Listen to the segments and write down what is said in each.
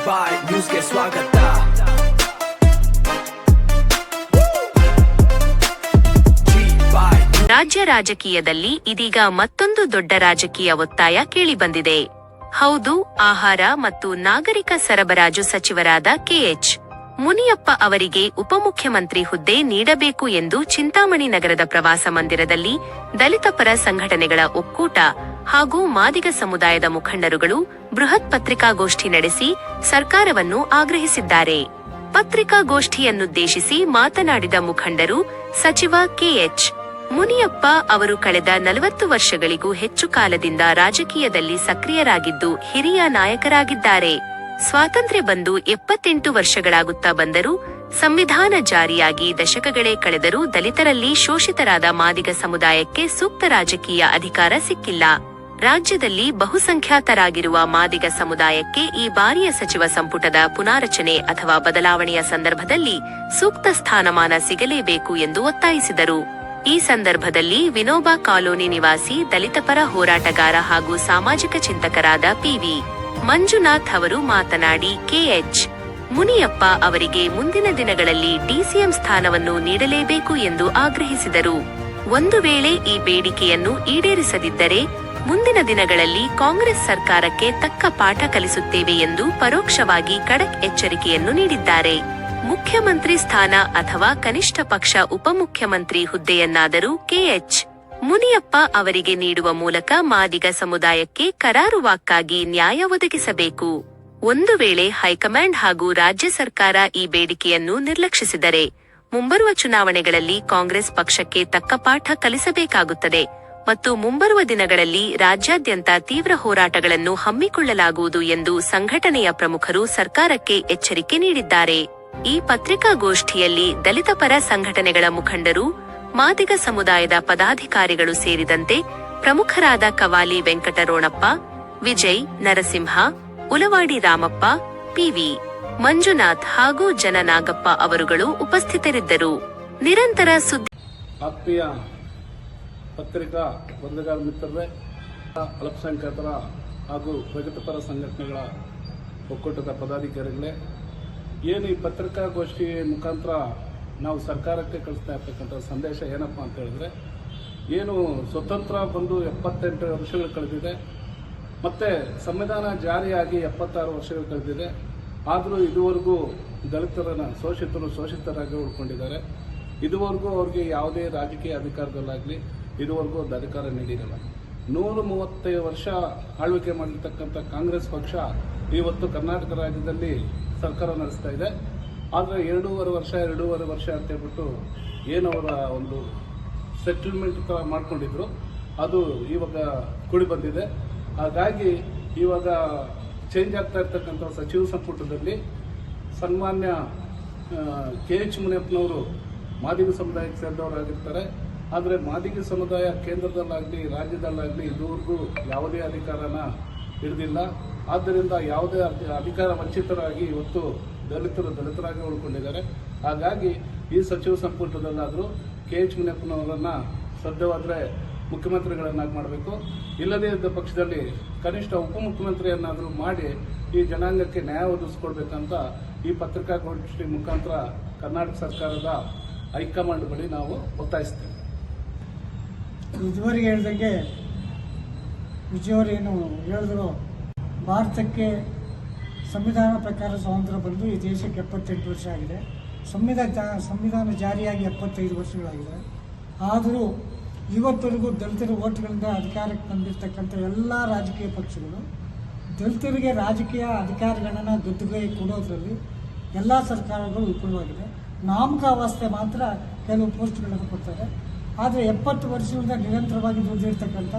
ಬಾಯ್ ನ್ಯೂಸ್ಗೆ ಸ್ವಾಗತ. ರಾಜ್ಯ ರಾಜಕೀಯದಲ್ಲಿ ಇದೀಗ ಮತ್ತೊಂದು ದೊಡ್ಡ ರಾಜಕೀಯ ಒತ್ತಾಯ ಕೇಳಿಬಂದಿದೆ. ಹೌದು, ಆಹಾರ ಮತ್ತು ನಾಗರಿಕ ಸರಬರಾಜು ಸಚಿವರಾದ ಕೆಎಚ್ ಮುನಿಯಪ್ಪ ಅವರಿಗೆ ಉಪಮುಖ್ಯಮಂತ್ರಿ ಹುದ್ದೆ ನೀಡಬೇಕು ಎಂದು ಚಿಂತಾಮಣಿ ನಗರದ ಪ್ರವಾಸ ಮಂದಿರದಲ್ಲಿ ದಲಿತ ಪರ ಸಂಘಟನೆಗಳ ಒಕ್ಕೂಟ ಹಾಗೂ ಮಾದಿಗ ಸಮುದಾಯದ ಮುಖಂಡರುಗಳು ಬೃಹತ್ ಪತ್ರಿಕಾಗೋಷ್ಠಿ ನಡೆಸಿ ಸರ್ಕಾರವನ್ನು ಆಗ್ರಹಿಸಿದ್ದಾರೆ. ಪತ್ರಿಕಾಗೋಷ್ಠಿಯನ್ನುದ್ದೇಶಿಸಿ ಮಾತನಾಡಿದ ಮುಖಂಡರು, ಸಚಿವ ಕೆಎಚ್ ಮುನಿಯಪ್ಪ ಅವರು ಕಳೆದ 40 ವರ್ಷಗಳಿಗೂ ಹೆಚ್ಚು ಕಾಲದಿಂದ ರಾಜಕೀಯದಲ್ಲಿ ಸಕ್ರಿಯರಾಗಿದ್ದು ಹಿರಿಯ ನಾಯಕರಾಗಿದ್ದಾರೆ. ಸ್ವಾತಂತ್ರ್ಯ ಬಂದು 78 ವರ್ಷಗಳಾಗುತ್ತಾ ಬಂದರೂ ಸಂವಿಧಾನ ಜಾರಿಯಾಗಿ ದಶಕಗಳೇ ಕಳೆದರೂ ದಲಿತರಲ್ಲಿ ಶೋಷಿತರಾದ ಮಾದಿಗ ಸಮುದಾಯಕ್ಕೆ ಸೂಕ್ತ ರಾಜಕೀಯ ಅಧಿಕಾರ ಸಿಕ್ಕಿಲ್ಲ. ರಾಜ್ಯದಲ್ಲಿ ಬಹುಸಂಖ್ಯಾತರಾಗಿರುವ ಮಾದಿಗ ಸಮುದಾಯಕ್ಕೆ ಈ ಬಾರಿಯ ಸಚಿವ ಸಂಪುಟದ ಪುನಾರಚನೆ ಅಥವಾ ಬದಲಾವಣೆಯ ಸಂದರ್ಭದಲ್ಲಿ ಸೂಕ್ತ ಸ್ಥಾನಮಾನ ಸಿಗಲೇಬೇಕು ಎಂದು ಒತ್ತಾಯಿಸಿದರು. ಈ ಸಂದರ್ಭದಲ್ಲಿ ವಿನೋಬಾ ಕಾಲೋನಿ ನಿವಾಸಿ ದಲಿತ ಪರ ಹೋರಾಟಗಾರ ಹಾಗೂ ಸಾಮಾಜಿಕ ಚಿಂತಕರಾದ ಪಿವಿ ಮಂಜುನಾಥ್ ಅವರು ಮಾತನಾಡಿ, ಕೆಎಚ್ ಮುನಿಯಪ್ಪ ಅವರಿಗೆ ಮುಂದಿನ ದಿನಗಳಲ್ಲಿ ಡಿಸಿಎಂ ಸ್ಥಾನವನ್ನು ನೀಡಲೇಬೇಕು ಎಂದು ಆಗ್ರಹಿಸಿದರು. ಒಂದು ವೇಳೆ ಈ ಬೇಡಿಕೆಯನ್ನು ಈಡೇರಿಸದಿದ್ದರೆ ಮುಂದಿನ ದಿನಗಳಲ್ಲಿ ಕಾಂಗ್ರೆಸ್ ಸರ್ಕಾರಕ್ಕೆ ತಕ್ಕ ಪಾಠ ಕಲಿಸುತ್ತೇವೆ ಎಂದು ಪರೋಕ್ಷವಾಗಿ ಖಡಕ್ ಎಚ್ಚರಿಕೆಯನ್ನು ನೀಡಿದ್ದಾರೆ. ಮುಖ್ಯಮಂತ್ರಿ ಸ್ಥಾನ ಅಥವಾ ಕನಿಷ್ಠ ಪಕ್ಷ ಉಪಮುಖ್ಯಮಂತ್ರಿ ಹುದ್ದೆಯನ್ನಾದರೂ ಕೆಎಚ್ ಮುನಿಯಪ್ಪ ಅವರಿಗೆ ನೀಡುವ ಮೂಲಕ ಮಾದಿಗ ಸಮುದಾಯಕ್ಕೆ ಕರಾರುವಾಕ್ಕಾಗಿ ನ್ಯಾಯ ಒದಗಿಸಬೇಕು. ಒಂದು ವೇಳೆ ಹೈಕಮಾಂಡ್ ಹಾಗೂ ರಾಜ್ಯ ಸರ್ಕಾರ ಈ ಬೇಡಿಕೆಯನ್ನು ನಿರ್ಲಕ್ಷಿಸಿದರೆ ಮುಂಬರುವ ಚುನಾವಣೆಗಳಲ್ಲಿ ಕಾಂಗ್ರೆಸ್ ಪಕ್ಷಕ್ಕೆ ತಕ್ಕ ಪಾಠ ಕಲಿಸಬೇಕಾಗುತ್ತದೆ ಮತ್ತು ಮುಂಬರುವ ದಿನಗಳಲ್ಲಿ ರಾಜ್ಯಾದ್ಯಂತ ತೀವ್ರ ಹೋರಾಟಗಳನ್ನು ಹಮ್ಮಿಕೊಳ್ಳಲಾಗುವುದು ಎಂದು ಸಂಘಟನೆಯ ಪ್ರಮುಖರು ಸರ್ಕಾರಕ್ಕೆ ಎಚ್ಚರಿಕೆ ನೀಡಿದ್ದಾರೆ. ಈ ಪತ್ರಿಕಾಗೋಷ್ಠಿಯಲ್ಲಿ ದಲಿತ ಪರ ಸಂಘಟನೆಗಳ ಮುಖಂಡರು, ಮಾದಿಗ ಸಮುದಾಯದ ಪದಾಧಿಕಾರಿಗಳು ಸೇರಿದಂತೆ ಪ್ರಮುಖರಾದ ಕವಾಲಿ ವೆಂಕಟರೋಣಪ್ಪ, ವಿಜಯ್ ನರಸಿಂಹ, ಉಲವಾಡಿ ರಾಮಪ್ಪ, ಪಿವಿ ಮಂಜುನಾಥ್ ಹಾಗೂ ಜನನಾಗಪ್ಪ ಅವರುಗಳು ಉಪಸ್ಥಿತರಿದ್ದರು. ನಿರಂತರ ಸುದ್ದಿ. ಆತ್ಮೀಯ ಪತ್ರಿಕಾ ಬಂಧುಗಳ ಮಿತ್ರರೇ, ಅಲ್ಪಸಂಖ್ಯಾತರ ಹಾಗೂ ಪ್ರಗತಿಪರ ಸಂಘಟನೆಗಳ ಒಕ್ಕೂಟದ ಪದಾಧಿಕಾರಿಗಳೇ, ಏನು ಈ ಪತ್ರಿಕಾಗೋಷ್ಠಿ ಮುಖಾಂತರ ನಾವು ಸರ್ಕಾರಕ್ಕೆ ಕಳಿಸ್ತಾ ಇರ್ತಕ್ಕಂಥ ಸಂದೇಶ ಏನಪ್ಪ ಅಂತ ಹೇಳಿದ್ರೆ, ಏನು ಸ್ವತಂತ್ರ ಬಂದು 78 ವರ್ಷಗಳು ಕಳೆದಿದೆ, ಮತ್ತೆ ಸಂವಿಧಾನ ಜಾರಿಯಾಗಿ 76 ವರ್ಷಗಳು ಕಳೆದಿದೆ. ಆದರೂ ಇದುವರೆಗೂ ದಲಿತರನ್ನ ಶೋಷಿತರಾಗಿ ಉಳ್ಕೊಂಡಿದ್ದಾರೆ. ಇದುವರೆಗೂ ಅವ್ರಿಗೆ ಯಾವುದೇ ರಾಜಕೀಯ ಅಧಿಕಾರದಲ್ಲಾಗಲಿ ಇದುವರೆಗೂ ಒಂದು ಅಧಿಕಾರ ನೀಡಿರಲ್ಲ. 135 ವರ್ಷ ಆಳ್ವಿಕೆ ಮಾಡಿರ್ತಕ್ಕಂಥ ಕಾಂಗ್ರೆಸ್ ಪಕ್ಷ ಇವತ್ತು ಕರ್ನಾಟಕ ರಾಜ್ಯದಲ್ಲಿ ಸರ್ಕಾರ ನಡೆಸ್ತಾ ಇದೆ. ಆದರೆ 2.5 ವರ್ಷ ಅಂತ ಹೇಳ್ಬಿಟ್ಟು ಏನವರ ಒಂದು ಸೆಟಲ್ಮೆಂಟ್ ಮಾಡ್ಕೊಂಡಿದ್ರು, ಅದು ಇವಾಗ ಕೂಡಿ ಬಂದಿದೆ. ಹಾಗಾಗಿ ಇವಾಗ ಚೇಂಜ್ ಆಗ್ತಾ ಇರ್ತಕ್ಕಂಥ ಸಚಿವ ಸಂಪುಟದಲ್ಲಿ ಸನ್ಮಾನ್ಯ ಕೆಎಚ್ ಮುನಿಯಪ್ಪನವರು ಮಾದಿಗ ಸಮುದಾಯಕ್ಕೆ ಸೇರಿದವರಾಗಿರ್ತಾರೆ. ಆದರೆ ಮಾದಿಗ ಸಮುದಾಯ ಕೇಂದ್ರದಲ್ಲಾಗಲಿ ರಾಜ್ಯದಲ್ಲಾಗಲಿ ಇದುವರೆಗೂ ಯಾವುದೇ ಅಧಿಕಾರನ ಹಿಡಿದಿಲ್ಲ. ಆದ್ದರಿಂದ ಯಾವುದೇ ಅಧಿಕಾರ ವಂಚಿತರಾಗಿ ಇವತ್ತು ದಲಿತರಾಗಿ ಉಳ್ಕೊಂಡಿದ್ದಾರೆ. ಹಾಗಾಗಿ ಈ ಸಚಿವ ಸಂಪುಟದಲ್ಲಾದರೂ ಕೆಎಚ್ ಮುನಿಯಪ್ಪನವರನ್ನ ಸಾಧ್ಯವಾದರೆ ಮುಖ್ಯಮಂತ್ರಿಗಳನ್ನಾಗಿ ಮಾಡಬೇಕು. ಇಲ್ಲದೇ ಇದ್ದ ಪಕ್ಷದಲ್ಲಿ ಕನಿಷ್ಠ ಉಪಮುಖ್ಯಮಂತ್ರಿಯನ್ನಾದರೂ ಮಾಡಿ ಈ ಜನಾಂಗಕ್ಕೆ ನ್ಯಾಯ ಒದಗಿಸ್ಕೊಡ್ಬೇಕಂತ ಈ ಪತ್ರಿಕಾಗೋಷ್ಠಿ ಮುಖಾಂತರ ಕರ್ನಾಟಕ ಸರ್ಕಾರದ ಹೈಕಮಾಂಡ್ ಬಳಿ ನಾವು ಒತ್ತಾಯಿಸ್ತೇವೆ. ಇದುವರೆಗೆ ಹೇಳಿದಂಗೆ ವಿಜಯವರೇನು ಹೇಳಿದ್ರು, ಭಾರತಕ್ಕೆ ಸಂವಿಧಾನ ಪ್ರಕಾರ ಸ್ವಾತಂತ್ರ್ಯ ಬಂದು ಈ ದೇಶಕ್ಕೆ 78 ವರ್ಷ ಆಗಿದೆ. ಸಂವಿಧಾನ ಜಾರಿಯಾಗಿ 75 ವರ್ಷಗಳಾಗಿದೆ. ಆದರೂ ಇವತ್ತರೆಗೂ ದಲಿತರ ಓಟ್ಗಳಿಂದ ಅಧಿಕಾರಕ್ಕೆ ಬಂದಿರತಕ್ಕಂಥ ಎಲ್ಲ ರಾಜಕೀಯ ಪಕ್ಷಗಳು ದಲಿತರಿಗೆ ರಾಜಕೀಯ ಅಧಿಕಾರಗಳನ್ನು ದುಡ್ಡುಗೈ ಕೊಡೋದ್ರಲ್ಲಿ ಎಲ್ಲ ಸರ್ಕಾರಗಳು ವಿಫಲವಾಗಿದೆ. ನಾಮಕಾವಸ್ಥೆ ಮಾತ್ರ ಕೆಲವು ಪೋಸ್ಟ್ಗಳನ್ನು ಕೊಡ್ತಾರೆ. ಆದರೆ 70 ವರ್ಷಗಳಿಂದ ನಿರಂತರವಾಗಿ ದುಡಿದಿರ್ತಕ್ಕಂಥ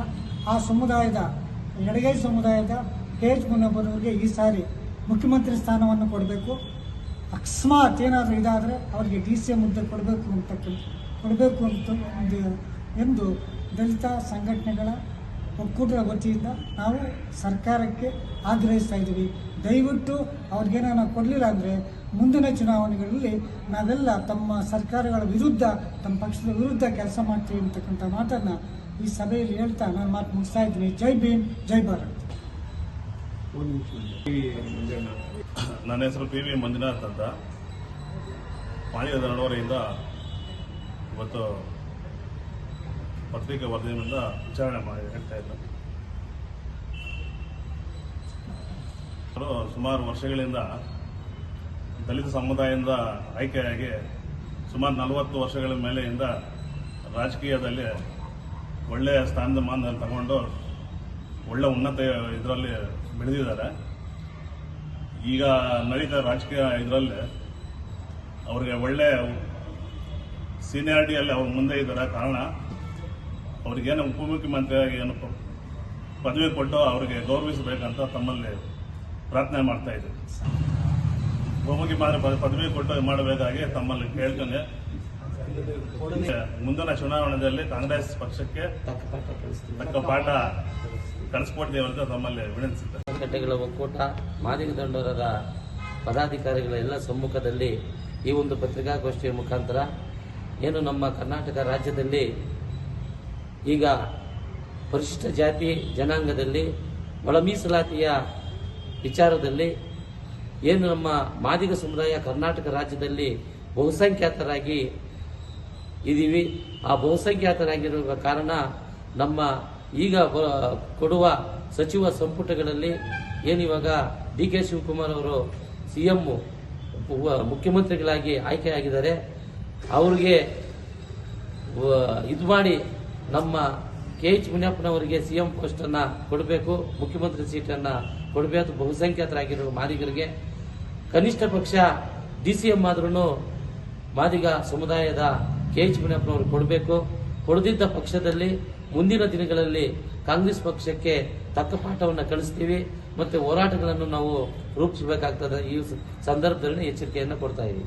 ಆ ಸಮುದಾಯದ ಎಡಗೈ ಸಮುದಾಯದ ಕೆಎಚ್ ಮುನಿಯಪ್ಪನವರಿಗೆ ಈ ಸಾರಿ ಮುಖ್ಯಮಂತ್ರಿ ಸ್ಥಾನವನ್ನು ಕೊಡಬೇಕು. ಅಕಸ್ಮಾತ್ ಏನಾದರೂ ಇದಾದರೆ ಅವರಿಗೆ ಡಿಸಿಎಂ ಹುದ್ದೆ ಕೊಡಬೇಕು ಎಂದು ದಲಿತ ಸಂಘಟನೆಗಳ ಒಕ್ಕೂಟದ ವತಿಯಿಂದ ನಾವು ಸರ್ಕಾರಕ್ಕೆ ಆಗ್ರಹಿಸ್ತಾ ಇದ್ದೀವಿ. ದಯವಿಟ್ಟು ಅವ್ರಿಗೇನ ಕೊಡಲಿಲ್ಲ ಅಂದರೆ ಮುಂದಿನ ಚುನಾವಣೆಗಳಲ್ಲಿ ನಾವೆಲ್ಲ ತಮ್ಮ ಸರ್ಕಾರಗಳ ವಿರುದ್ಧ, ತಮ್ಮ ಪಕ್ಷದ ವಿರುದ್ಧ ಕೆಲಸ ಮಾಡ್ತೀವಿ ಅಂತಕ್ಕಂಥ ಮಾತನ್ನು ಈ ಸಭೆಯಲ್ಲಿ ಹೇಳ್ತಾ ನಾನು ಮಾತು ಮುಗಿಸ್ತಾ ಇದ್ದೀನಿ. ಜೈ ಭೀಮ್, ಜೈ ಭಾರತ್. ನನ್ನ ಹೆಸರು ಪಿ ವಿ ಮಂಜುನಾಥ್ ಅಂತ. ಮಾದಿಗದ ನಡವಳಿಯಿಂದ ಇವತ್ತು ಪತ್ರಿಕೆ ವರದಿಯಿಂದ ವಿಚಾರಣೆ ಹೇಳ್ತಾ ಇದ್ದಾರೆ. ಸುಮಾರು ವರ್ಷಗಳಿಂದ ದಲಿತ ಸಮುದಾಯದಿಂದ ಆಯ್ಕೆಯಾಗಿ ಸುಮಾರು 40 ವರ್ಷಗಳ ಮೇಲೆಯಿಂದ ರಾಜಕೀಯದಲ್ಲಿ ಒಳ್ಳೆಯ ಸ್ಥಾನಮಾನದಲ್ಲಿ ತಗೊಂಡು ಒಳ್ಳೆ ಉನ್ನತ ಇದರಲ್ಲಿ ಬೆಳೆದಿದ್ದಾರೆ. ಈಗ ನಡೀತಾ ರಾಜಕೀಯ ಇದರಲ್ಲಿ ಅವ್ರಿಗೆ ಒಳ್ಳೆ ಸೀನಿಯಾರಿಟಿಯಲ್ಲಿ ಅವ್ರು ಮುಂದೆ ಇದ್ದಾರೆ. ಕಾರಣ ಅವ್ರಿಗೇನು ಉಪಮುಖ್ಯಮಂತ್ರಿಯಾಗಿ ಏನು ಪದವಿ ಕೊಟ್ಟು ಅವರಿಗೆ ಗೌರವಿಸಬೇಕಂತ ತಮ್ಮಲ್ಲಿ ಪ್ರಾರ್ಥನೆ ಮಾಡ್ತಾ ಇದ್ದೀವಿ. ಉಪಮುಖ್ಯಮಂತ್ರಿ ಪದವಿ ಕೊಟ್ಟು ಮಾಡಬೇಕಾಗಿ ತಮ್ಮಲ್ಲಿ ಕೇಳ್ತೇನೆ. ಮುಂದಿನ ಚುನಾವಣೆಯಲ್ಲಿ ಕಾಂಗ್ರೆಸ್ ಪಕ್ಷಕ್ಕೆ ತಕ್ಕ ಪಾಠ ಕಲಿಸ್ಕೊಡ್ತೀವಿ ಅಂತ ತಮ್ಮಲ್ಲಿ ವಿನಂತಿಸುತ್ತೆ. ಸಂಘಟನೆಗಳ ಒಕ್ಕೂಟ ಮಾದಿಗ ದಂಡೋರರ ಪದಾಧಿಕಾರಿಗಳ ಎಲ್ಲ ಸಮ್ಮುಖದಲ್ಲಿ ಈ ಒಂದು ಪತ್ರಿಕಾಗೋಷ್ಠಿಯ ಮುಖಾಂತರ ಏನು ನಮ್ಮ ಕರ್ನಾಟಕ ರಾಜ್ಯದಲ್ಲಿ ಈಗ ಪರಿಶಿಷ್ಟ ಜಾತಿ ಜನಾಂಗದಲ್ಲಿ ಒಳ ಮೀಸಲಾತಿಯ ವಿಚಾರದಲ್ಲಿ ಏನು ನಮ್ಮ ಮಾದಿಗ ಸಮುದಾಯ ಕರ್ನಾಟಕ ರಾಜ್ಯದಲ್ಲಿ ಬಹುಸಂಖ್ಯಾತರಾಗಿ ಇದ್ದೀವಿ. ಆ ಬಹುಸಂಖ್ಯಾತರಾಗಿರುವ ಕಾರಣ ನಮ್ಮ ಈಗ ಕೊಡುವ ಸಚಿವ ಸಂಪುಟಗಳಲ್ಲಿ ಏನಿವಾಗ ಡಿ ಕೆ ಶಿವಕುಮಾರ್ ಅವರು ಸಿಎಂ ಮುಖ್ಯಮಂತ್ರಿಗಳಾಗಿ ಆಯ್ಕೆಯಾಗಿದ್ದಾರೆ. ಅವ್ರಿಗೆ ಇದು ಮಾಡಿ ನಮ್ಮ KH ಮುನಿಯಪ್ಪನವರಿಗೆ ಸಿಎಂ ಪೋಸ್ಟ್ ಅನ್ನ ಕೊಡಬೇಕು, ಮುಖ್ಯಮಂತ್ರಿ ಸೀಟನ್ನ ಕೊಡಬೇಕು. ಬಹುಸಂಖ್ಯಾತರಾಗಿರುವ ಮಾದಿಗರಿಗೆ ಕನಿಷ್ಠ ಪಕ್ಷ DCM ಆದ್ರೂ ಮಾದಿಗ ಸಮುದಾಯದ KH ಮುನಿಯಪ್ಪನವರು ಕೊಡಬೇಕು. ಕೊಡದಿದ್ದ ಪಕ್ಷದಲ್ಲಿ ಮುಂದಿನ ದಿನಗಳಲ್ಲಿ ಕಾಂಗ್ರೆಸ್ ಪಕ್ಷಕ್ಕೆ ತಕ್ಕ ಪಾಠವನ್ನು ಕಲಿಸ್ತೀವಿ ಮತ್ತೆ ಹೋರಾಟಗಳನ್ನು ನಾವು ರೂಪಿಸಬೇಕಾಗ್ತದೆ. ಈ ಸಂದರ್ಭದಲ್ಲಿ ಎಚ್ಚರಿಕೆಯನ್ನು ಕೊಡ್ತಾ ಇದ್ದೀವಿ.